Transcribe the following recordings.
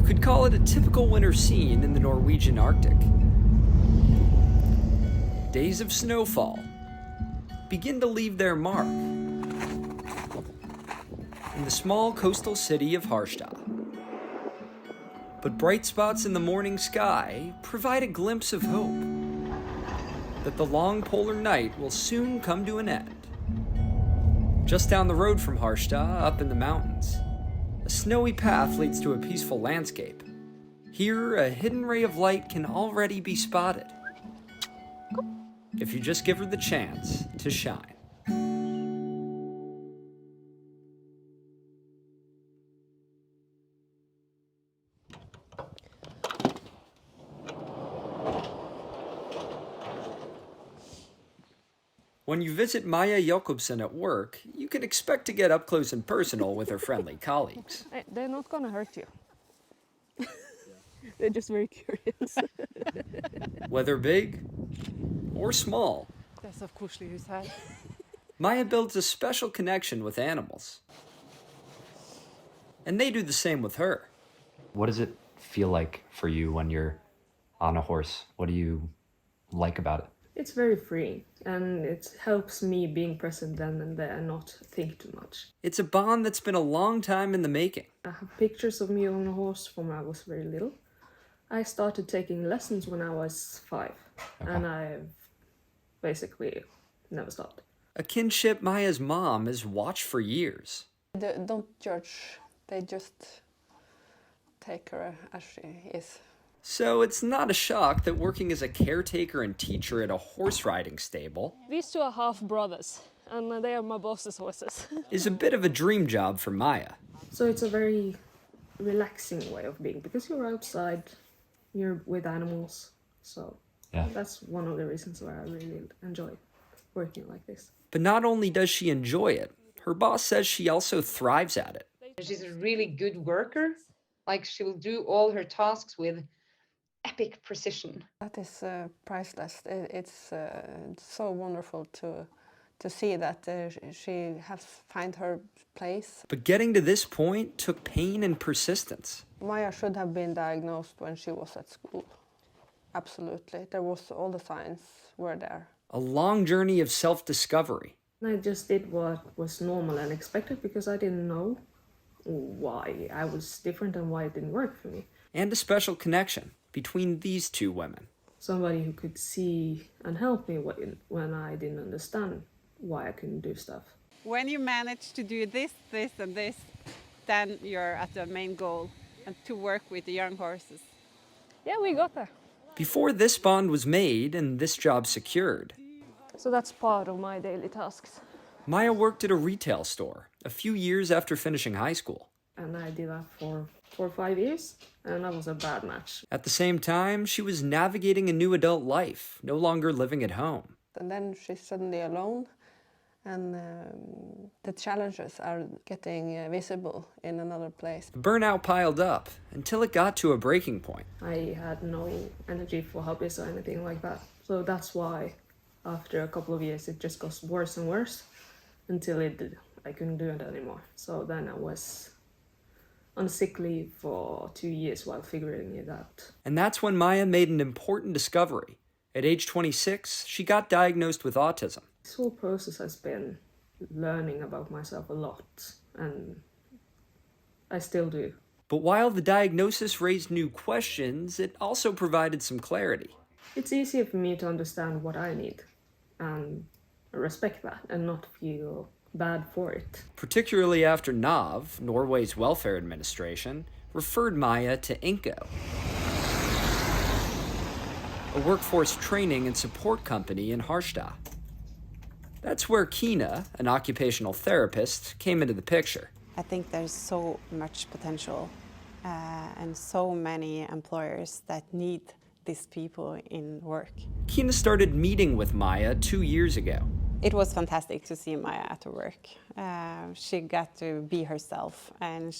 could call it a typical winter scene in the Norwegian Arctic. Days of snowfall begin to leave their mark in the small coastal city of Harstad. But bright spots in the morning sky provide a glimpse of hope that the long polar night will soon come to an end. Just down the road from Harstad, up in the mountains, a snowy path leads to a peaceful landscape. Here, a hidden ray of light can already be spotted, if you just give her the chance to shine. When you visit Maja Jakobsen at work, you can expect to get up close and personal with her friendly colleagues. They're not gonna hurt you. They're just very curious. Whether big or small, Det er så koselig hus her. Maja builds a special connection with animals. And they do the same with her. What does it feel like for you when you're on a horse? What do you like about it? It's very free, and it helps me being present then and there and not think too much. It's a bond that's been a long time in the making. I have pictures of me on a horse from when I was very little. I started taking lessons when I was 5, and I've basically never stopped. A kinship Maya's mom has watched for years. Don't judge. They just take her as she is. So it's not a shock that working as a caretaker and teacher at a horse riding stable These two are half brothers, and they are my boss's horses. is a bit of a dream job for Maja. So it's a very relaxing way of being, because you're outside, you're with animals. So that's one of the reasons why I really enjoy working like this. But not only does she enjoy it, her boss says she also thrives at it. She's a really good worker. Like, she will do all her tasks with epic precision. That is priceless. It's so wonderful to see that she has found her place. But getting to this point took pain and persistence. Maja should have been diagnosed when she was at school. Absolutely. There was all the signs were there. A long journey of self-discovery. I just did what was normal and expected, because I didn't know why I was different and why it didn't work for me. And a special connection between these two women. Somebody who could see and help me when I didn't understand why I couldn't do stuff. When you manage to do this, this and this, then you're at the main goal, and to work with the young horses. Yeah, we got there. Before this bond was made and this job secured, So that's part of my daily tasks. Maja worked at a retail store a few years after finishing high school. And I did that for 4 or 5 years, and that was a bad match. At the same time, she was navigating a new adult life, no longer living at home. And then she's suddenly alone, and the challenges are getting visible in another place. The burnout piled up until it got to a breaking point. I had no energy for hobbies or anything like that. So that's why after a couple of years it just got worse and worse until I couldn't do it anymore. So then I was on sick leave for 2 years while figuring it out. And that's when Maja made an important discovery. At age 26, she got diagnosed with autism. This whole process has been learning about myself a lot, and I still do. But while the diagnosis raised new questions, it also provided some clarity. It's easier for me to understand what I need and respect that and not feel bad for it. Particularly after NAV, Norway's welfare administration, referred Maja to INCO, a workforce training and support company in Harstad. That's where Kina, an occupational therapist, came into the picture. I think there's so much potential and so many employers that need these people in work. Kina started meeting with Maja 2 years ago. It was fantastic to see Maja at her work. She got to be herself, and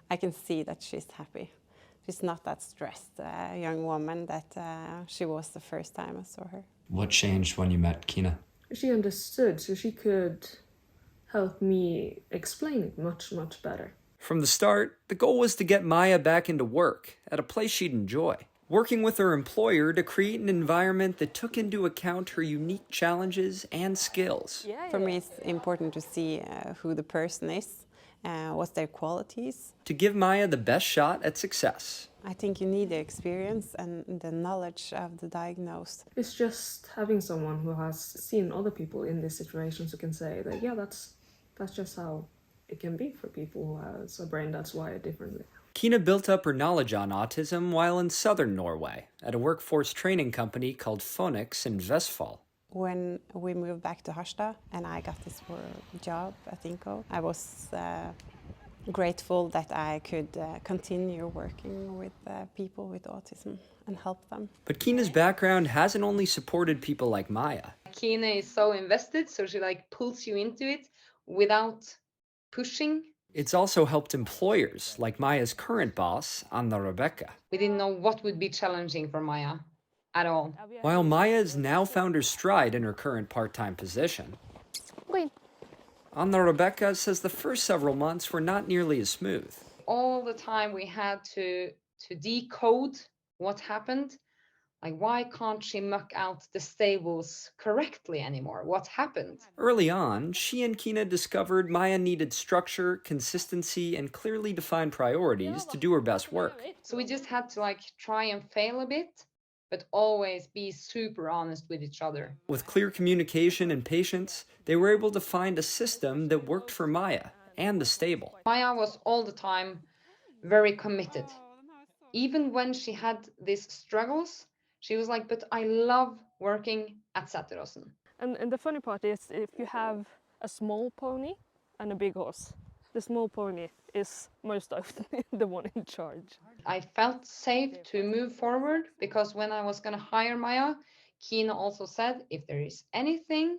I can see that she's happy. She's not that stressed young woman that she was the first time I saw her. What changed when you met Kina? She understood, so she could help me explain it much, much better. From the start, the goal was to get Maya back into work at a place she'd enjoy, working with her employer to create an environment that took into account her unique challenges and skills. For me, it's important to see who the person is, what's their qualities. To give Maya the best shot at success. I think you need the experience and the knowledge of the diagnosed. It's just having someone who has seen other people in these situations who can say that, yeah, that's just how it can be for people who has a brain that's wired differently. Kina built up her knowledge on autism while in southern Norway at a workforce training company called Phoenix in Vestfold. When we moved back to Harstad and I got this job at Inco, I was grateful that I could continue working with people with autism and help them. But Kina's background hasn't only supported people like Maya. Kina is so invested, so she like pulls you into it without pushing. It's also helped employers like Maya's current boss, Anna Rebecca. We didn't know what would be challenging for Maya at all. While Maya has now found her stride in her current part-time position, Anna Rebecca says the first several months were not nearly as smooth. All the time we had to decode what happened. Like, why can't she muck out the stables correctly anymore? What happened? Early on, she and Kina discovered Maya needed structure, consistency, and clearly defined priorities to do her best work. So we just had to like try and fail a bit, but always be super honest with each other. With clear communication and patience, they were able to find a system that worked for Maya and the stable. Maya was all the time very committed. Even when she had these struggles, she was like, but I love working at Sæteråsen. And the funny part is, if you have a small pony and a big horse, the small pony is most often the one in charge. I felt safe to move forward because when I was going to hire Maya, Kina also said, if there is anything,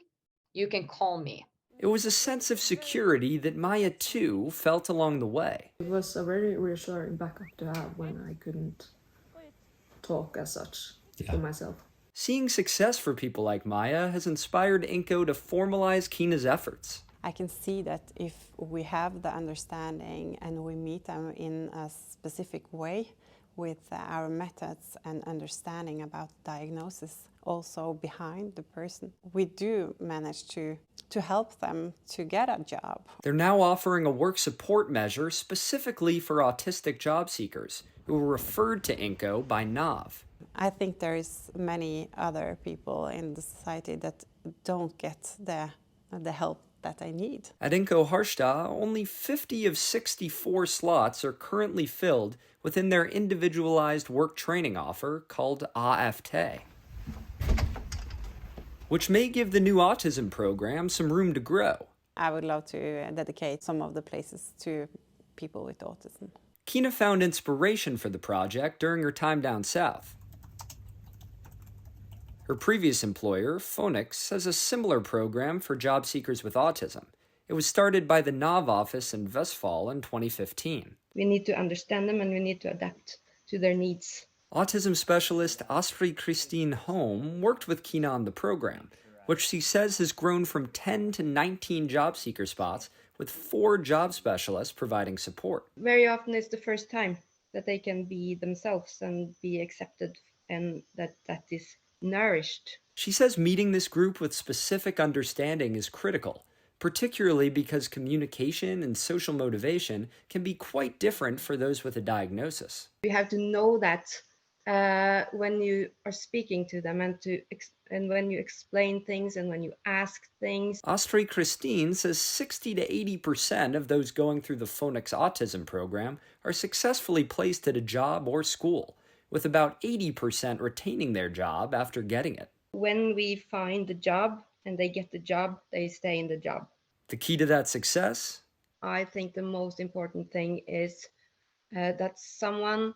you can call me. It was a sense of security that Maya too felt along the way. It was a very reassuring backup to have when I couldn't talk as such to myself. Seeing success for people like Maya has inspired Inco to formalize Kina's efforts. I can see that if we have the understanding and we meet them in a specific way with our methods and understanding about diagnosis also behind the person, we do manage to help them to get a job. They're now offering a work support measure specifically for autistic job seekers who were referred to Inco by NAV. I think there is many other people in the society that don't get the help that they need. At Inco Harstad, only 50 of 64 slots are currently filled within their individualized work training offer called AFT, which may give the new autism program some room to grow. I would love to dedicate some of the places to people with autism. Kina found inspiration for the project during her time down south. Her previous employer, Phoenix, has a similar program for job seekers with autism. It was started by the NAV office in Vestfold in 2015. We need to understand them and we need to adapt to their needs. Autism specialist Astrid Christine Holm worked with Kina on the program, which she says has grown from 10 to 19 job seeker spots, with 4 job specialists providing support. Very often it's the first time that they can be themselves and be accepted, and that is nourished. She says meeting this group with specific understanding is critical, particularly because communication and social motivation can be quite different for those with a diagnosis. You have to know that when you are speaking to them and when you explain things and when you ask things. Astrid Christine says 60 to 80% of those going through the Phoenix autism program are successfully placed at a job or school, with about 80% retaining their job after getting it. When we find the job and they get the job, they stay in the job. The key to that success? I think the most important thing is that someone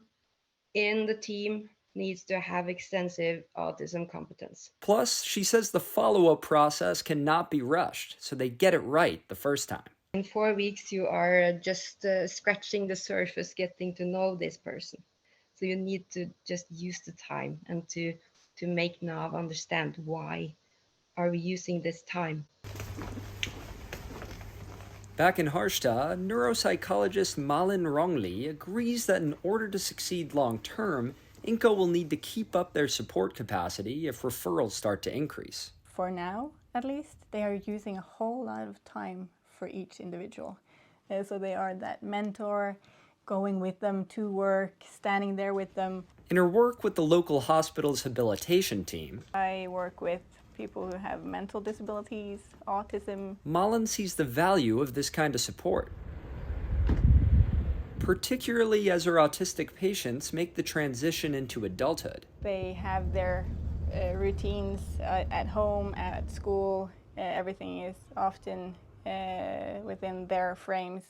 in the team needs to have extensive autism competence. Plus, she says the follow-up process cannot be rushed, so they get it right the first time. In 4 weeks, you are just scratching the surface, getting to know this person. So you need to just use the time and to make NAV understand why are we using this time. Back in Harstad, neuropsychologist Malin Rongli agrees that in order to succeed long-term, Inco will need to keep up their support capacity if referrals start to increase. For now, at least, they are using a whole lot of time for each individual. So they are that mentor, going with them to work, standing there with them. In her work with the local hospital's habilitation team, I work with people who have mental disabilities, autism. Malin sees the value of this kind of support, particularly as her autistic patients make the transition into adulthood. They have their routines at home, at school. Everything is often within their frames,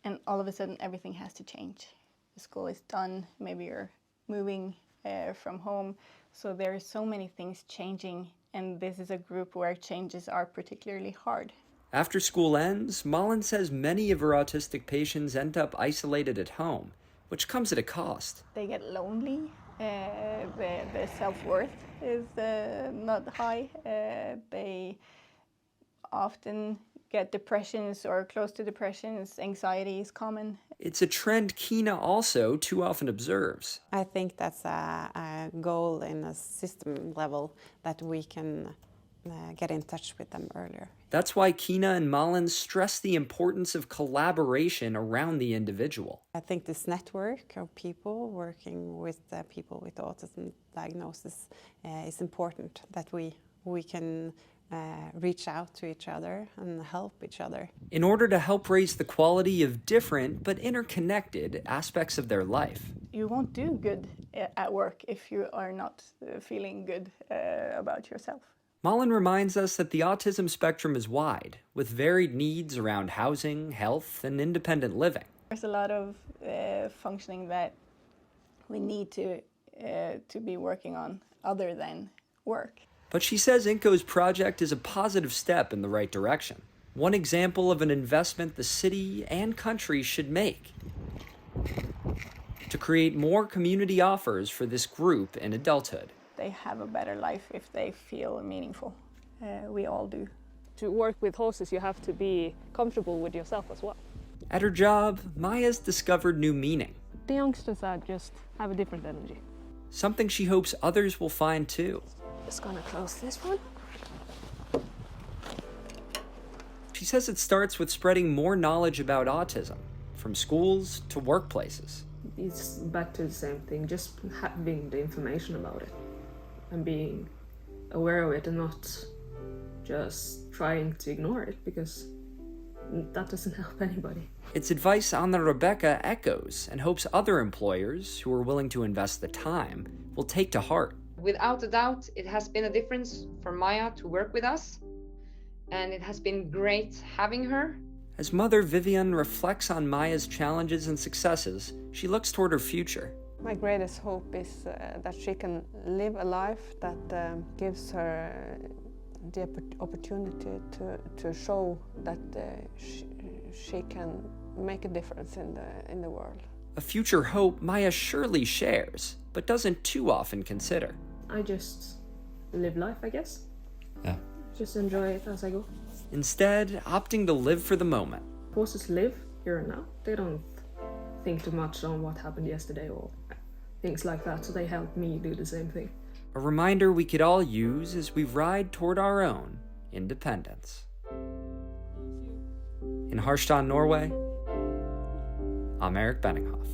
and all of a sudden everything has to change. The school is done, maybe you're moving from home, so there are so many things changing, and this is a group where changes are particularly hard. After school ends, Malin says many of her autistic patients end up isolated at home, which comes at a cost. They get lonely, their self-worth is not high, they often get depressions or close to depressions, anxiety is common. It's a trend Kina also too often observes. I think that's a goal in a system level, that we can get in touch with them earlier. That's why Kina and Malin stress the importance of collaboration around the individual. I think this network of people working with people with autism diagnosis is important, that we can reach out to each other and help each other. In order to help raise the quality of different but interconnected aspects of their life. You won't do good at work if you are not feeling good about yourself. Malin reminds us that the autism spectrum is wide, with varied needs around housing, health, and independent living. There's a lot of functioning that we need to be working on other than work. But she says Inco's project is a positive step in the right direction. One example of an investment the city and country should make to create more community offers for this group in adulthood. They have a better life if they feel meaningful. We all do. To work with horses, you have to be comfortable with yourself as well. At her job, Maya's discovered new meaning. The youngsters are just have a different energy. Something she hopes others will find too. Just gonna close this one. She says it starts with spreading more knowledge about autism, from schools to workplaces. It's back to the same thing, just having the information about it and being aware of it and not just trying to ignore it, because that doesn't help anybody. It's advice Anna Rebecca echoes and hopes other employers who are willing to invest the time will take to heart. Without a doubt, it has been a difference for Maya to work with us, and it has been great having her. As Mother Vivian reflects on Maya's challenges and successes, she looks toward her future. My greatest hope is that she can live a life that gives her the opportunity to show that she can make a difference in the world. A future hope Maya surely shares, but doesn't too often consider. I just live life, I guess. Yeah. Just enjoy it as I go. Instead, opting to live for the moment. Horses live here and now. They don't think too much on what happened yesterday or things like that, so they help me do the same thing. A reminder we could all use as we ride toward our own independence. In Harstad, Norway, I'm Eric Benninghoff.